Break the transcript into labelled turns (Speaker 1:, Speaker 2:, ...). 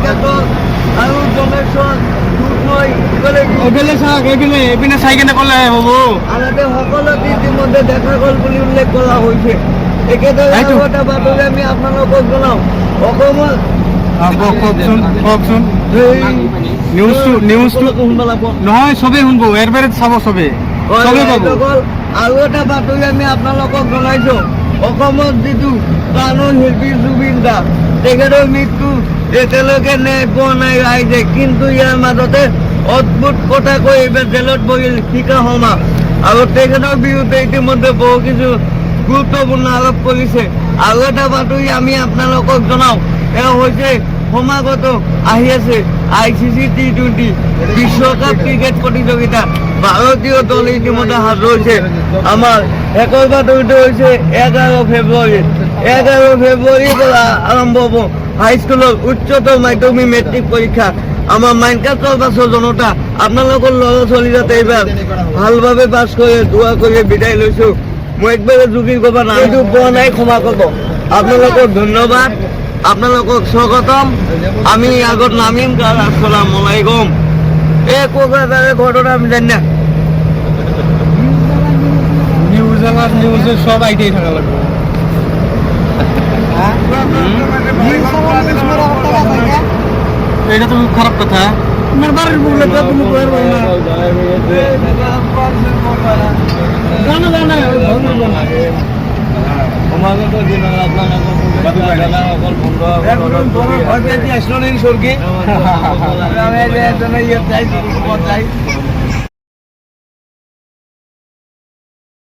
Speaker 1: কেতল আৰু জনেশ্বৰ দুধনৈ
Speaker 2: এইপিনে চাই কেনে ক'লে হ'ব
Speaker 1: আনহাতে সকলো ইতিমধ্যে দেখা গ'ল বুলি উল্লেখ কৰা হৈছে। একেদৰে আৰু এটা বাতৰি আমি আপোনালোকক জনাওঁ। অসমত
Speaker 2: কওকচোন নিউজটো নহয় চবেই শুনব এৰবাৰে চাব চবেই পাব।
Speaker 1: আৰু এটা বাতৰি আমি আপোনালোকক জনাইছোঁ। অসমত যিটো কানুন শিল্পী জুবিন দা তেখেতৰ মৃত্যু এতিয়ালৈকে ন্যায় পোৱা নাই ৰাইজে, কিন্তু ইয়াৰ মাজতে অদ্ভুত কথা কৈ এইবাৰ জেলত বহিল শিখা শৰ্মা আৰু তেখেতৰ বিৰুদ্ধে ইতিমধ্যে বহু কিছু গুৰুত্বপূৰ্ণ আৰোপ কৰিছে। আৰু এটা বাতৰি আমি আপোনালোকক জনাওঁ, এয়া হৈছে সমাগত আহি আছে ICC T20 বিশ্বকাপ ক্ৰিকেট প্ৰতিযোগিতা। ভাৰতীয় দল ইতিমধ্যে সাজু হৈছে। আমাৰ শেষৰ বাতৰিটো হৈছে 11 ফেব্ৰুৱাৰী। 11 ফেব্ৰুৱাৰীৰ পৰা আৰম্ভ হ'ব হাইস্কুলৰ উচ্চতৰ মাধ্যমিক মেট্ৰিক পৰীক্ষা। আমাৰ মাইনকাষ্টৰ বাছৰ জনতা আপোনালোকৰ ল'ৰা ছোৱালী যাতে এইবাৰ ভালভাৱে পাছ কৰে দোৱা কৰি বিদায় লৈছোঁ। মই একবাৰে যোগী ক'ব নামটো পোৱা নাই, ক্ষমা কৰিব। আপোনালোকক ধন্যবাদ, আপোনালোকক স্বাগতম। আমি আগত নামিম কাল আসসালামু আলাইকুম। এই কোকৰাঝাৰৰ ঘটনা আমি জানি না
Speaker 2: নিউজে সব আইতেই থাকা লাগবে। এটা তো খুব খারাপ কথা। আমার বাড়ির বউলে তো তুমি কইর বল না।
Speaker 1: সমাগত দিন আপোনালোকক অকল বন্ধ আসলো নেই স্বর্গে আমি এজনে ইয়ে চাই